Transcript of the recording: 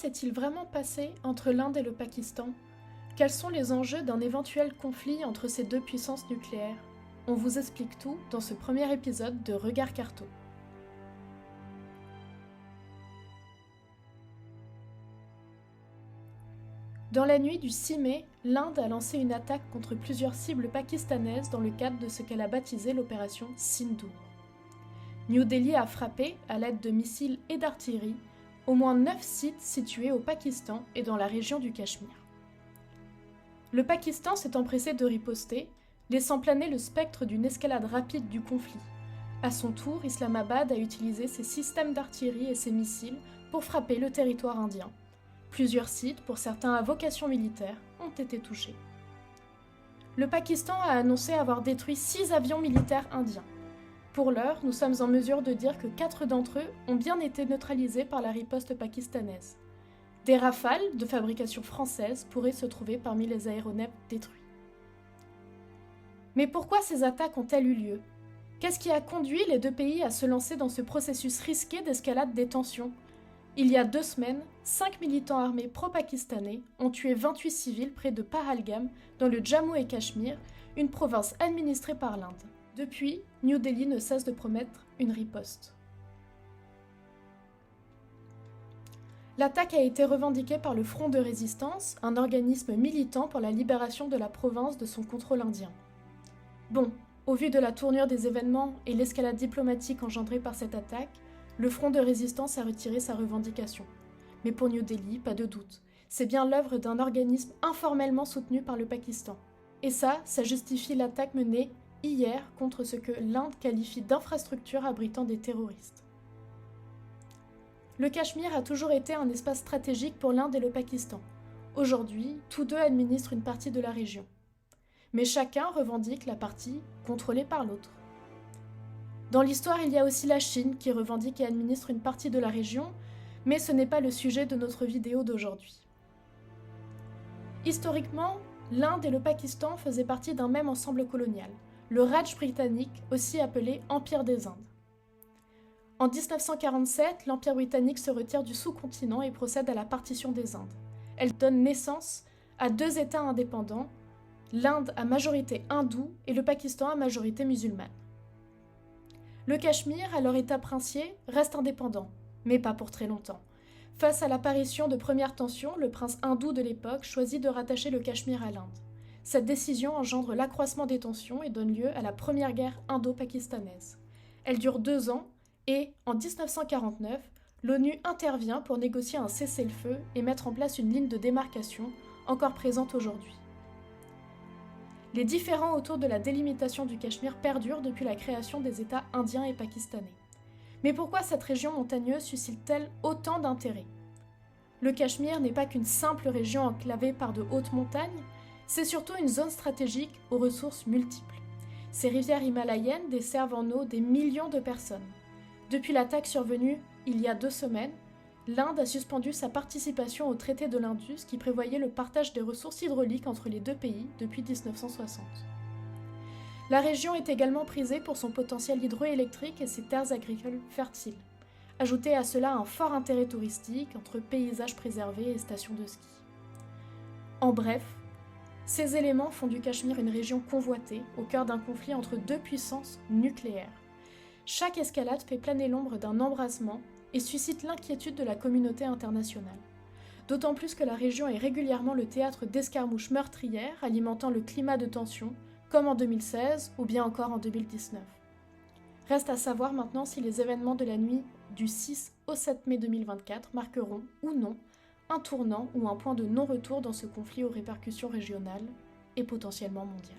s'est-il vraiment passé entre l'Inde et le Pakistan? Quels sont les enjeux d'un éventuel conflit entre ces deux puissances nucléaires? On vous explique tout dans ce premier épisode de Regard Carto. Dans la nuit du 6 mai, l'Inde a lancé une attaque contre plusieurs cibles pakistanaises dans le cadre de ce qu'elle a baptisé l'opération Sindoor. New Delhi a frappé, à l'aide de missiles et d'artillerie, au moins 9 sites situés au Pakistan et dans la région du Cachemire. Le Pakistan s'est empressé de riposter, laissant planer le spectre d'une escalade rapide du conflit. À son tour, Islamabad a utilisé ses systèmes d'artillerie et ses missiles pour frapper le territoire indien. Plusieurs sites, pour certains à vocation militaire, ont été touchés. Le Pakistan a annoncé avoir détruit 6 avions militaires indiens. Pour l'heure, nous sommes en mesure de dire que 4 d'entre eux ont bien été neutralisés par la riposte pakistanaise. Des Rafales, de fabrication française, pourraient se trouver parmi les aéronefs détruits. Mais pourquoi ces attaques ont-elles eu lieu? Qu'est-ce qui a conduit les deux pays à se lancer dans ce processus risqué d'escalade des tensions? Il y a 2 semaines, 5 militants armés pro-pakistanais ont tué 28 civils près de Pahalgam, dans le Jammu et Cachemire, une province administrée par l'Inde. Depuis, New Delhi ne cesse de promettre une riposte. L'attaque a été revendiquée par le Front de résistance, un organisme militant pour la libération de la province de son contrôle indien. Bon, au vu de la tournure des événements et l'escalade diplomatique engendrée par cette attaque, le Front de résistance a retiré sa revendication. Mais pour New Delhi, pas de doute, c'est bien l'œuvre d'un organisme informellement soutenu par le Pakistan. Et ça justifie l'attaque menée hier contre ce que l'Inde qualifie d'infrastructure abritant des terroristes. Le Cachemire a toujours été un espace stratégique pour l'Inde et le Pakistan. Aujourd'hui, tous deux administrent une partie de la région. Mais chacun revendique la partie contrôlée par l'autre. Dans l'histoire, il y a aussi la Chine qui revendique et administre une partie de la région, mais ce n'est pas le sujet de notre vidéo d'aujourd'hui. Historiquement, l'Inde et le Pakistan faisaient partie d'un même ensemble colonial, le Raj britannique, aussi appelé Empire des Indes. En 1947, l'Empire britannique se retire du sous-continent et procède à la partition des Indes. Elle donne naissance à 2 États indépendants, l'Inde à majorité hindoue et le Pakistan à majorité musulmane. Le Cachemire, alors État princier, reste indépendant, mais pas pour très longtemps. Face à l'apparition de premières tensions, le prince hindou de l'époque choisit de rattacher le Cachemire à l'Inde. Cette décision engendre l'accroissement des tensions et donne lieu à la première guerre indo-pakistanaise. Elle dure 2 ans et, en 1949, l'ONU intervient pour négocier un cessez-le-feu et mettre en place une ligne de démarcation encore présente aujourd'hui. Les différends autour de la délimitation du Cachemire perdurent depuis la création des États indiens et pakistanais. Mais pourquoi cette région montagneuse suscite-t-elle autant d'intérêt? Le Cachemire n'est pas qu'une simple région enclavée par de hautes montagnes, c'est surtout une zone stratégique aux ressources multiples. Ces rivières himalayennes desservent en eau des millions de personnes. Depuis l'attaque survenue il y a 2 semaines, l'Inde a suspendu sa participation au traité de l'Indus qui prévoyait le partage des ressources hydrauliques entre les 2 pays depuis 1960. La région est également prisée pour son potentiel hydroélectrique et ses terres agricoles fertiles. Ajoutez à cela un fort intérêt touristique entre paysages préservés et stations de ski. En bref, ces éléments font du Cachemire une région convoitée au cœur d'un conflit entre 2 puissances nucléaires. Chaque escalade fait planer l'ombre d'un embrasement et suscite l'inquiétude de la communauté internationale. D'autant plus que la région est régulièrement le théâtre d'escarmouches meurtrières alimentant le climat de tension, comme en 2016 ou bien encore en 2019. Reste à savoir maintenant si les événements de la nuit du 6 au 7 mai 2024 marqueront ou non un tournant ou un point de non-retour dans ce conflit aux répercussions régionales et potentiellement mondiales.